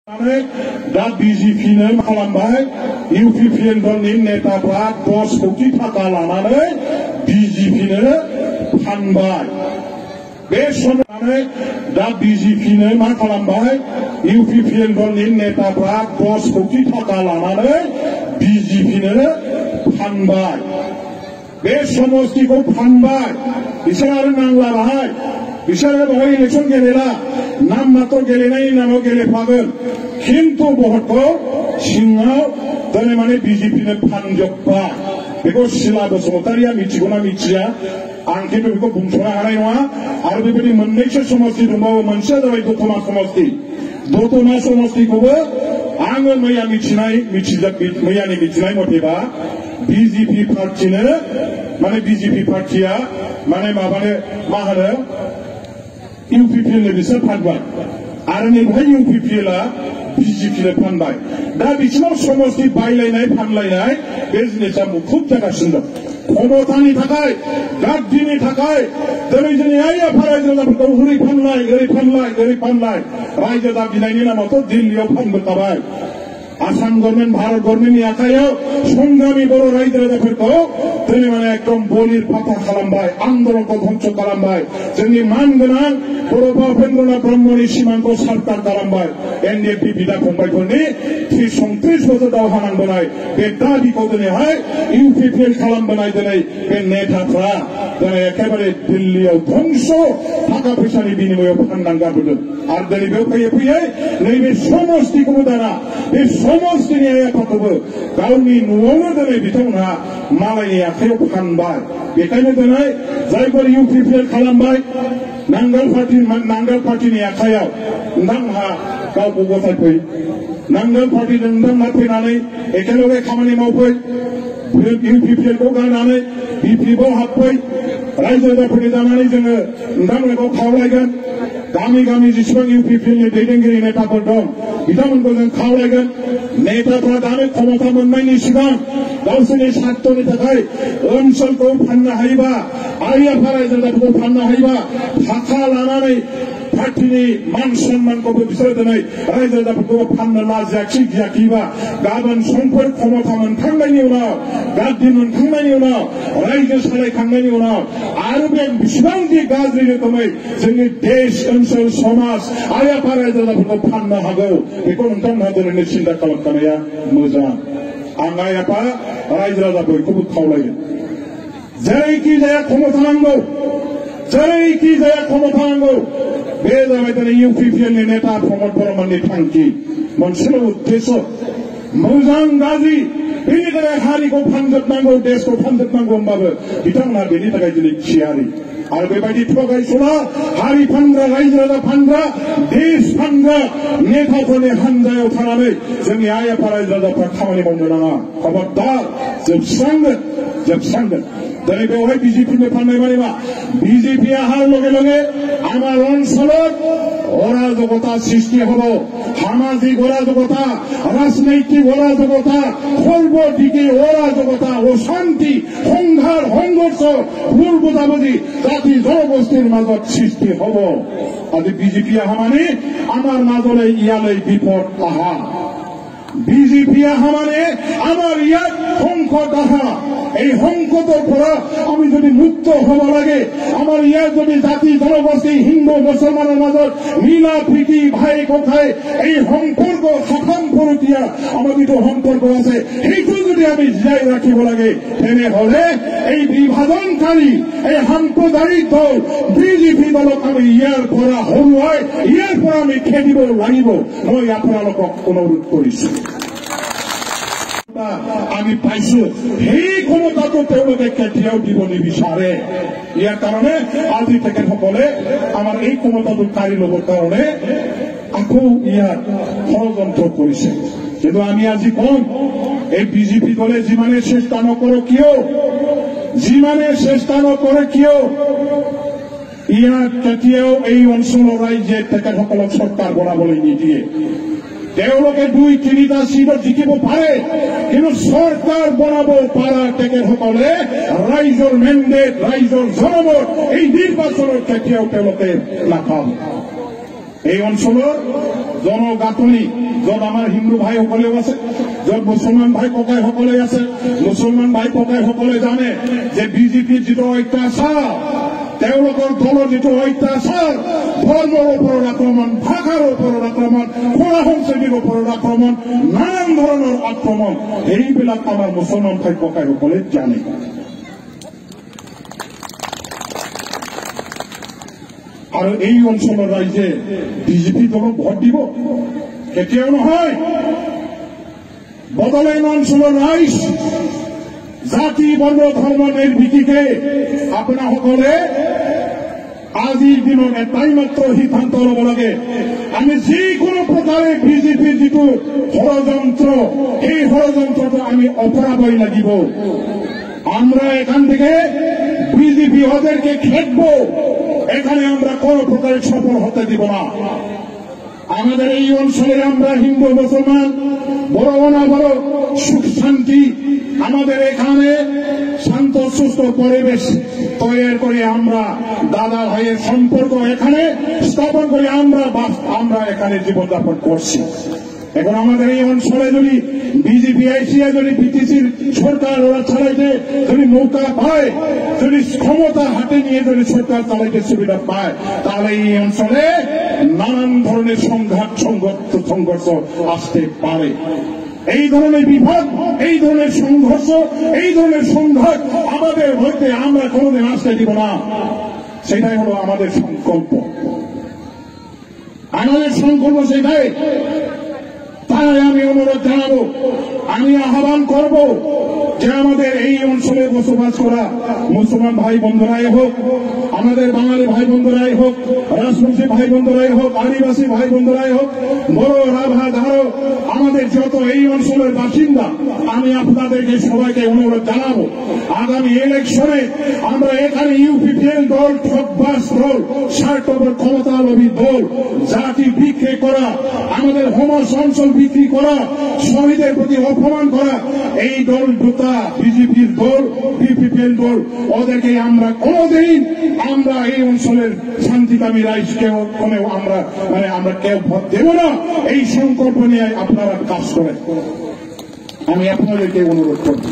दा बिजेपिनो मा खालामबाय इउपिपिएल दलनि नेताफ्रा 10 कोटि थाखा लानानै बिजेपिनो फानबाय बे समाव दा बिजेपिनो मा खालामबाय इउपिपिएल दलनि नेताफ्रा 10 कोटि थाखा लानानै बिजेपिनो फानबाय बे समस्तिखौ फानबाय बिसोर आरो नांला बाहाय बिसोरो बेवहाय इलेक्शन गेलेला नाम मात्र गेलेनायनि नामाव गेलेफागोन किन्तु भटखौ सिङाव दिनै माने बिजेपिनो फानजोब्बाय बेखौ सिला बसुमतारिया मिथिगौना मिथिया आं किन्तु बेखौ बुंस'नो हानाय नङा आरो बेबायदि मोननैसो समस्ति दंबावो मोनसेया जाबाय दतमा समस्ति दतमा समस्तिखौबो आङो मैयानि मिथिनाय मथेबा बिजेपि पार्टिनो माने बिजेपि पार्टिया माने माबानो मा होनो इउपिपिएल बिसोर फानबाय आरो नैबेहाय इउपिपिएलआ बिजेपिनो फानबाय दा बिसिनाव समस्ति बायलायनाय फानलायनाय बे जिनिसा मुखुब जागासिनो दं क्षमतानि थाखाय गाद्दिनि थाखाय दिनै जोंनि आइ आफा रायजो राजाफोरखौ ओरै फानलाय रायजो दाबिनायनि नामावथ' दिल्लीयाव फानबोखाबाय आसाम गभर्नमेंट भारत गभर्नमेंटनि आखायाव संग्रामी बर' रायजो राजाफोरखौ दिनै माने एकदम बलिर फाथा खालामबाय आन्दोलनखौ ध्वंस खालामबाय जोंनि मानगोनां बर' उपेन्द्रनाथ ब्रह्मनि सिमांखौ सारखार खालामबाय एनडिएफबि बिदा फंबायफोरनि 30 बोसोर दावहा नांबोनाय बे दाबिखौ दिनैहाय इउपिपिएल खालामबोनाय दिनै बे नेताफ्रा दिनै एखेबारे दिल्लीयाव ध्वंस थाखा फैसानि बिनिमयाव फाननानै गारबोदों आरो दिनै बेयाव फैयै नैबे समस्तिखौबो दाना बे समस्तिनि आइ आफाखौबो गावनि न'आवनो दिनै बिथांमोनहा मालायनि आखायाव फानबाय बेखायनो दिनै जायफोर इउपिपिएल खालामबाय नांगोल पार्टिनि आखायाव नोंथांमोनहा गावखौ गथायफै नांगोल पार्टिजों नोंथांमोनहा फैनानै एखेलगे खामानि मावफै इउपिपिएलखौ गारनानै बिपिएफआव हाबफै रायजो राजाफोरनि जानानै जोङो नोंथांमोनखौ खावलायगोन गामि गामि जेसेबां इउपिपिएलनि दैदेनगिरि नेताफोर दं बिथांमोनखौ जों खावलायगोन नेताफ्रा दानो क्षमता मोननायनि सिगां गावसोरनि स्वार्थनि थाखाय ओनसोलखौ फाननो हायोबा आइ आफा रायजो राजाफोरखौ फाननो हायोबा थाखा लानानै पार्टिनि मान सन्मानखौबो बिसोरो दिनै रायजो राजाफोरखौ फाननो गियाखैबा गाबोन समफोर क्षमता मोनखांनायनि उनाव गाद्दि मोनखांनायनि उनाव रायजो सालायखांनायनि उनाव आरो बे बेसेबांदि गाज्रि रोखोमै जोंनि देश ओनसोल समाज आइ आफा रायजो राजाफोरखौ फाननो हागौ बेखौ नोंथांमोनहा दिनैनो सिन्था खालामखानाया मोजां आं आइ आफा रायजो राजाफोरखौबो खावलायो जेरैखि जाया क्षमता नांगौ बे जाबाय दिनै इउपिपिएलनि नेता प्रमद बर'मोननि थांखि मोनसेल' उद्देश्य मोजां गाज्रि बेनि थाखाय हारिखौ फानजोबनांगौ देशखौ फानजोबनांगौ होनबाबो बिथांमोनहा बेनि थाखाय दिनै थियारि आरो बेबायदि थगायसुला हारि फानग्रा रायजो राजा फानग्रा देश फानग्रा नेताफोरनि हान्जायाव थानानै जोंनि आइ आफा रायजो राजाफ्रा खामानि मावनो नाङा खबरदार जोबस्रांगोन दिनै बेवहाय बिजेपिनो फाननाय माने मा बिजेपिया অহাৰ লগে লগে আমাৰ অঞ্চলত অরাজকতা সৃষ্টি হব সামাজিক অরাজকতা রাজনৈতিক অরাজকতা সর্বদিকে অরাজকতা অশান্তি সংঘাত সংঘর্ষ ভুল বুঝাবুঝি জাতি জনগোষ্ঠীৰ মাজত সৃষ্টি হব আজি বিজেপি অহা মানে আমাৰ মাজলৈ ইয়ালৈ বিপদ অহা বিজেপি অহা মানে আমাৰ ইয়াত সংকট অহা এই সংকটৰ পৰা আমি যদি মুক্ত হব লাগে আমাৰ ইয়াত যদি জাতি জনগোষ্ঠী হিন্দু মুছলমানৰ মাজত মিলা প্ৰীতি ভাই ককাই এই সম্পৰ্ক সাম্পৰকীয়া আমাৰ যিটো সম্পৰ্ক আছে সেইটো যদি আমি জীয়াই ৰাখিব লাগে তেনেহলে এই বিভাজনকাৰী এই সাম্প্ৰদায়িক দল বিজেপি দলক আমি ইয়াৰ পৰা হৰুৱাই ইয়াৰ পৰা আমি খেদিব লাগিব মই আপোনালোকক অনুৰোধ কৰিছো আমি পাইছো সেই ক্ষমতাটো তেওঁলোকে কেতিয়াও দিব নিবিচাৰে ইয়াৰ কাৰণে আজি তেখেতসকলে আমাৰ এই ক্ষমতাটো কাঢ়ি ল'বৰ কাৰণে আকৌ ইয়াত ষড়যন্ত্ৰ কৰিছে কিন্তু আমি আজি কম এই বিজেপি দলে যিমানে চেষ্টা নকৰে কিয় ইয়াত কেতিয়াও এই অঞ্চলৰ ৰাইজে তেখেতসকলক চৰকাৰ বনাবলৈ নিদিয়ে তেওঁলোকে 2-3টা সিটত জিকিব পাৰে কিন্তু চৰকাৰ বনাব পাৰা তেখেতসকলে ৰাইজৰ মেণ্ডেট ৰাইজৰ জনমত এই নিৰ্বাচনত কেতিয়াও তেওঁলোকে নাপাব এই অঞ্চলের জনগাঁথনি য'ত আমাৰ হিন্দু ভাইসকলেও আছে, য'ত মুছলমান ভাই ককাইসকলে আছে। মুছলমান ভাই ককাইসকলে জানে যে বিজেপিৰ যিটো অত্যাচাৰ, তেওঁলোকৰ দলৰ যিটো অত্যাচাৰ, ধৰ্মৰ ওপৰত আক্ৰমণ, ভাষাৰ ওপৰত আক্ৰমণ, কলা সংস্কৃতিৰ ওপৰত আক্ৰমণ, নানান ধৰণৰ আক্ৰমণ, এইবিলাক আমাৰ মুছলমান ভাই ককাইসকলে জানে। আৰু এই অঞ্চলৰ ৰাইজে বিজেপি দলক ভোট দিব কেতিয়াও নহয়। বড়োলেণ্ড অঞ্চলৰ ৰাইজ জাতি বৰ্ণ ধৰ্ম নিৰ্বিশেষে আপোনাসকলে আজিৰ দিনত এটাই মাত্ৰ সিদ্ধান্ত ল'ব লাগে, আমি যিকোনো প্ৰকাৰে বিজেপিৰ যিটো ষড়যন্ত্র, এই ষড়যন্ত্রটা আমি অপরাধই লাগিব। আমরা এখান থেকে বিজেপি ওদেরকে খেটবো, এখানে আমরা কোন প্রকারে সফল হতে দিব না। আমাদের এই অঞ্চলে আমরা হিন্দু মুসলমান বড় না বড় সুখ শান্তি, আমাদের এখানে শান্ত সুস্থ পরিবেশ তৈরি করে আমরা দাদা ভাইয়ের সম্পর্ক এখানে স্থাপন করে আমরা এখানে জীবনযাপন করছি। এখন আমাদের এই অঞ্চলে যদি বিজেপি আইসিয়া যদি বিটিসির সরকার ওরা চালাইতে যদি মৌকা পায়, যদি ক্ষমতা হাতে নিয়ে যদি সরকার চালাইতে সুবিধা পায়, তাহলে এই অঞ্চলে নানান ধরনের সংঘাত সংঘর্ষ আসতে পারে। এই ধরনের বিভাগ, এই ধরনের সংঘর্ষ, এই ধরনের সংঘাত আমাদের মধ্যে আমরা কোনোদিন আসতে দিব না। সেটাই হলো আমাদের সংকল্প, আমাদের সংকল্প সেটাই। তাই আমি অনুরোধ জানাবো, আমি আহ্বান করব যে আমাদের এই অঞ্চলে বসবাস করা মুসলমান ভাই বন্ধুরাই হোক, আমাদের বাঙালি ভাই বন্ধুরাই হোক, রাজবংশী ভাই বন্ধুরাই হোক, আদিবাসী ভাই বন্ধুরাই হোক, বড় রাভা ধারো, আমাদের যত এই অঞ্চলের বাসিন্দা, আমি আপনাদেরকে সবাইকে অনুরোধ জানাবো, আগামী ইলেকশনে আমরা এখানে ইউপিপিএল দল, ঠকবাস দল, স্বার্থপর ক্ষমতালোভী দল, জাতি বিক্রি করা, আমাদের হোমাস অঞ্চল বিক্রি করা, শহীদের প্রতি অপমান করা এই দল দুটা বিজেপির দল, বিপিপিএল দল, ওদেরকে আমরা কোনোদিন আমরা এই অঞ্চলের শান্তিকামী রাইজকেও কোনেও আমরা কেউ ভোট দেব না। এই সংকল্প নিয়ে আপনারা কাজ করেন, আমি আপনাদেরকে অনুরোধ করব।